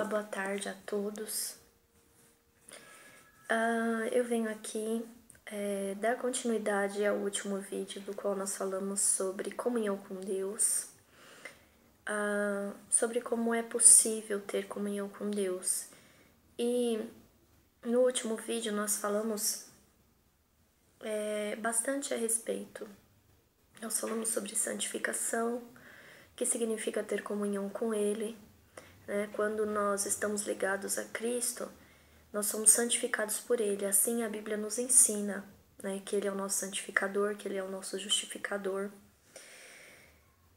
boa tarde a todos. Eu venho aqui dar continuidade ao último vídeo do qual nós falamos sobre comunhão com Deus, sobre como é possível ter comunhão com Deus. E no último vídeo nós falamos bastante a respeito. Nós falamos sobre santificação, que significa ter comunhão com Ele. Quando nós estamos ligados a Cristo, nós somos santificados por Ele. Assim a Bíblia nos ensina, que Ele é o nosso santificador, que Ele é o nosso justificador.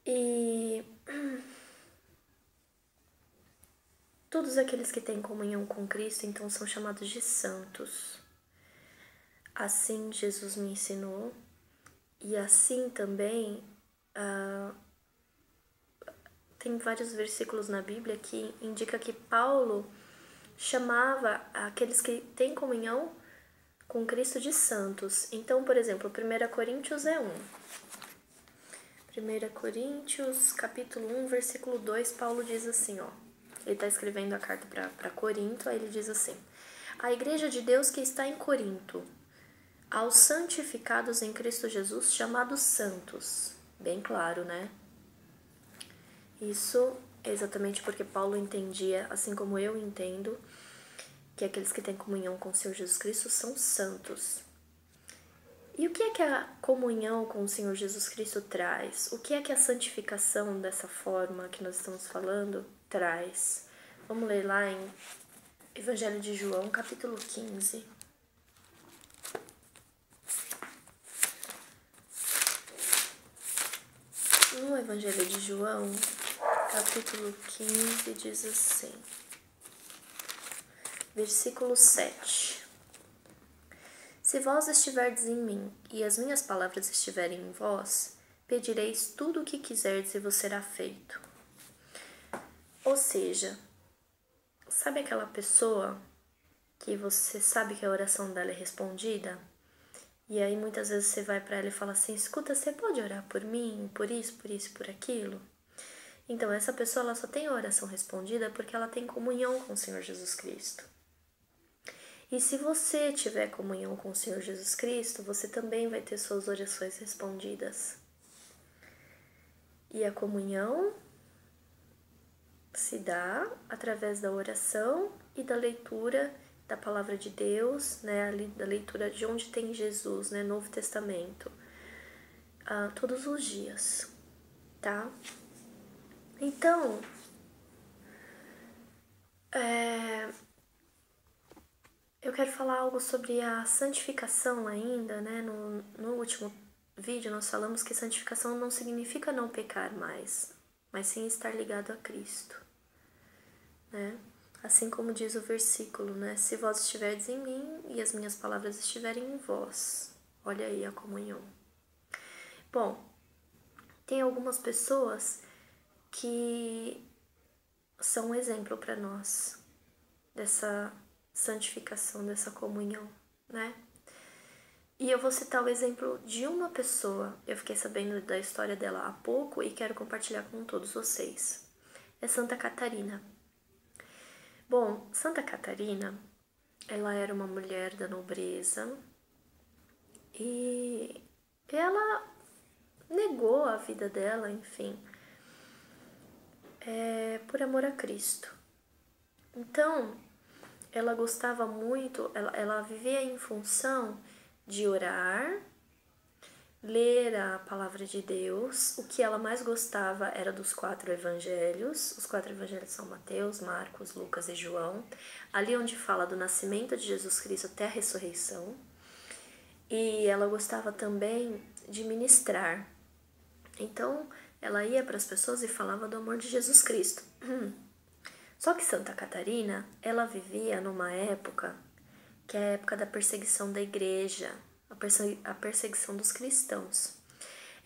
E todos aqueles que têm comunhão com Cristo, então, são chamados de santos. Assim Jesus me ensinou, e assim também tem vários versículos na Bíblia que indica que Paulo chamava aqueles que têm comunhão com Cristo de santos. Então, por exemplo, 1 Coríntios é 1. 1 Coríntios, capítulo 1, versículo 2, Paulo diz assim, ele está escrevendo a carta para Corinto, aí ele diz assim: a igreja de Deus que está em Corinto, aos santificados em Cristo Jesus, chamados santos. Bem claro, né? Isso é exatamente porque Paulo entendia, assim como eu entendo, que aqueles que têm comunhão com o Senhor Jesus Cristo são santos. E o que é que a comunhão com o Senhor Jesus Cristo traz? O que é que a santificação dessa forma que nós estamos falando traz? Vamos ler lá em Evangelho de João, capítulo 15. No Evangelho de João, capítulo 15, diz assim, versículo 7. Se vós estiverdes em mim e as minhas palavras estiverem em vós, pedireis tudo o que quiserdes e vos será feito. Ou seja, sabe aquela pessoa que você sabe que a oração dela é respondida? E aí muitas vezes você vai para ela e fala assim: escuta, você pode orar por mim, por isso, por aquilo? Então essa pessoa ela só tem a oração respondida porque ela tem comunhão com o Senhor Jesus Cristo. E se você tiver comunhão com o Senhor Jesus Cristo, você também vai ter suas orações respondidas. E a comunhão se dá através da oração e da leitura da palavra de Deus, da leitura de onde tem Jesus, Novo Testamento, todos os dias, tá? Então, eu quero falar algo sobre a santificação ainda, No último vídeo nós falamos que santificação não significa não pecar mais, mas sim estar ligado a Cristo, Assim como diz o versículo, se vós estiverdes em mim e as minhas palavras estiverem em vós. Olha aí a comunhão. Bom, tem algumas pessoas que são um exemplo para nós dessa santificação, dessa comunhão, E eu vou citar o exemplo de uma pessoa. Eu fiquei sabendo da história dela há pouco e quero compartilhar com todos vocês. É Santa Catarina. Bom, Santa Catarina, ela era uma mulher da nobreza e ela negou a vida dela, enfim, por amor a Cristo. Então, ela gostava muito, ela vivia em função de orar, ler a palavra de Deus. O que ela mais gostava era dos 4 evangelhos. Os 4 evangelhos são Mateus, Marcos, Lucas e João. Ali onde fala do nascimento de Jesus Cristo até a ressurreição. E ela gostava também de ministrar. Então, ela ia para as pessoas e falava do amor de Jesus Cristo. Só que Santa Catarina, ela vivia numa época que é a época da perseguição da igreja, a perseguição dos cristãos.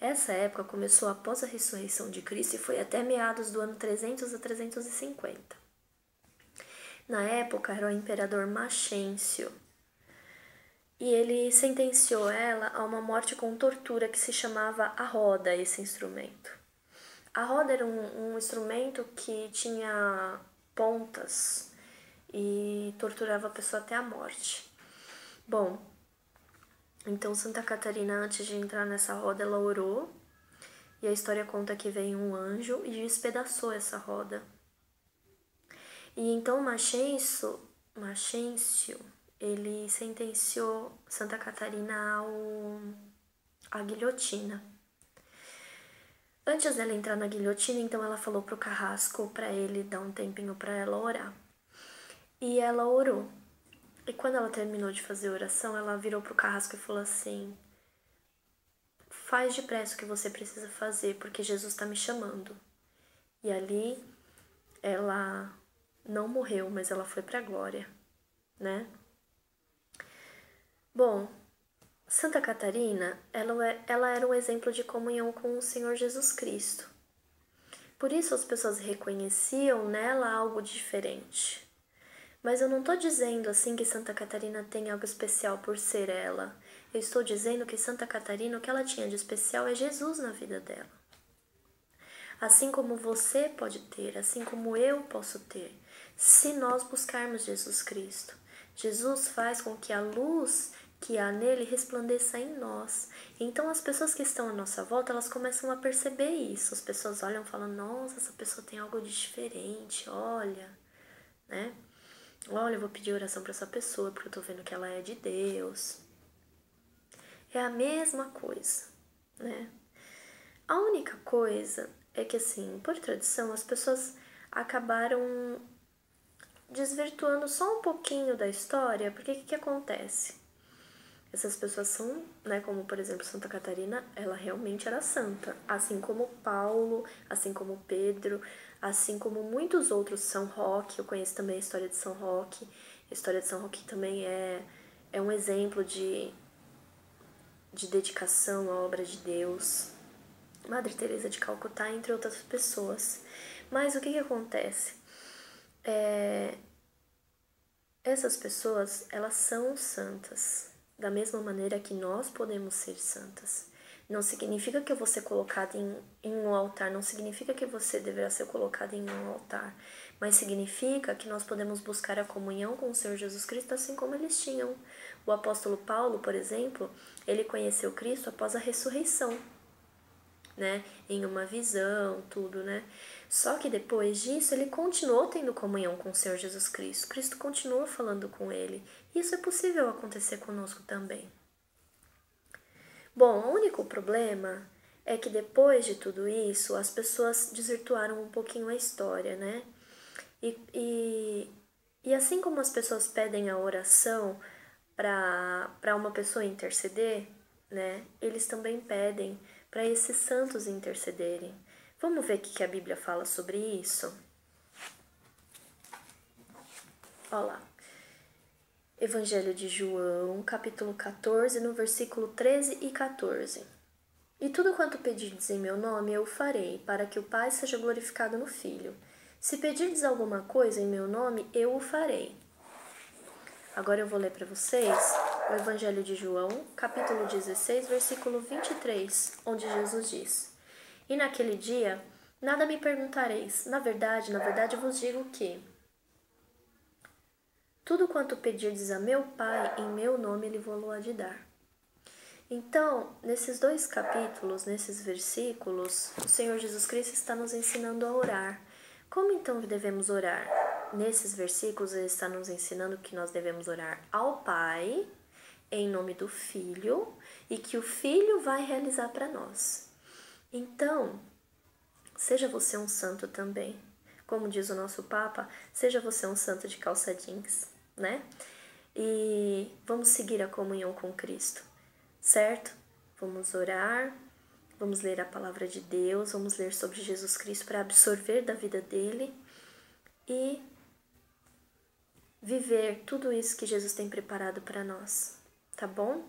Essa época começou após a ressurreição de Cristo e foi até meados do ano 300 a 350. Na época era o imperador Maxêncio e ele sentenciou ela a uma morte com tortura que se chamava a roda, esse instrumento. A roda era um instrumento que tinha pontas e torturava a pessoa até a morte. Bom, então Santa Catarina, antes de entrar nessa roda, ela orou, e a história conta que veio um anjo e despedaçou essa roda. E então Machencio, ele sentenciou Santa Catarina à guilhotina. Antes dela entrar na guilhotina, então ela falou pro carrasco para ele dar um tempinho para ela orar. E ela orou. E quando ela terminou de fazer a oração, ela virou pro carrasco e falou assim: faz depressa o que você precisa fazer, porque Jesus está me chamando. E ali ela não morreu, mas ela foi para a glória, né? Bom, Santa Catarina, ela era um exemplo de comunhão com o Senhor Jesus Cristo. Por isso as pessoas reconheciam nela algo diferente. Mas eu não estou dizendo assim que Santa Catarina tem algo especial por ser ela. Eu estou dizendo que Santa Catarina, o que ela tinha de especial é Jesus na vida dela. Assim como você pode ter, assim como eu posso ter, se nós buscarmos Jesus Cristo. Jesus faz com que a luz que há nele resplandeça em nós. Então as pessoas que estão à nossa volta, elas começam a perceber isso. As pessoas olham e falam: nossa, essa pessoa tem algo de diferente, olha, né? Olha, eu vou pedir oração para essa pessoa porque eu tô vendo que ela é de Deus. É a mesma coisa, né? A única coisa é que, assim, por tradição, as pessoas acabaram desvirtuando só um pouquinho da história, porque o que acontece? Essas pessoas são, né, como por exemplo Santa Catarina, ela realmente era santa, assim como Paulo, assim como Pedro, assim como muitos outros, São Roque. Eu conheço também a história de São Roque. A história de São Roque também é um exemplo de dedicação à obra de Deus. Madre Teresa de Calcutá, entre outras pessoas. Mas o que acontece? Essas pessoas, elas são santas, da mesma maneira que nós podemos ser santas. Não significa que eu vou ser colocada em um altar, não significa que você deverá ser colocada em um altar, mas significa que nós podemos buscar a comunhão com o Senhor Jesus Cristo assim como eles tinham. O apóstolo Paulo, por exemplo, ele conheceu Cristo após a ressurreição, né, em uma visão, tudo, né? Só que depois disso ele continuou tendo comunhão com o Senhor Jesus Cristo. Cristo continua falando com ele. E isso é possível acontecer conosco também. Bom, o único problema é que depois de tudo isso, as pessoas desvirtuaram um pouquinho a história, né? E assim como as pessoas pedem a oração para uma pessoa interceder, né? Eles também pedem para esses santos intercederem. Vamos ver o que a Bíblia fala sobre isso? Olha lá. Evangelho de João, capítulo 14, no versículo 13 e 14. E tudo quanto pedirdes em meu nome, eu o farei, para que o Pai seja glorificado no Filho. Se pedirdes alguma coisa em meu nome, eu o farei. Agora eu vou ler para vocês o Evangelho de João, capítulo 16, versículo 23, onde Jesus diz: E naquele dia, nada me perguntareis. Na verdade vos digo que tudo quanto pedirdes a meu Pai, em meu nome, Ele vou-lo há de dar. Então, nesses dois capítulos, nesses versículos, o Senhor Jesus Cristo está nos ensinando a orar. Como então devemos orar? Nesses versículos, Ele está nos ensinando que nós devemos orar ao Pai, em nome do Filho, e que o Filho vai realizar para nós. Então, seja você um santo também. Como diz o nosso Papa, seja você um santo de calça jeans, né? E vamos seguir a comunhão com Cristo, certo? Vamos orar, vamos ler a palavra de Deus, vamos ler sobre Jesus Cristo para absorver da vida dele e viver tudo isso que Jesus tem preparado para nós, tá bom?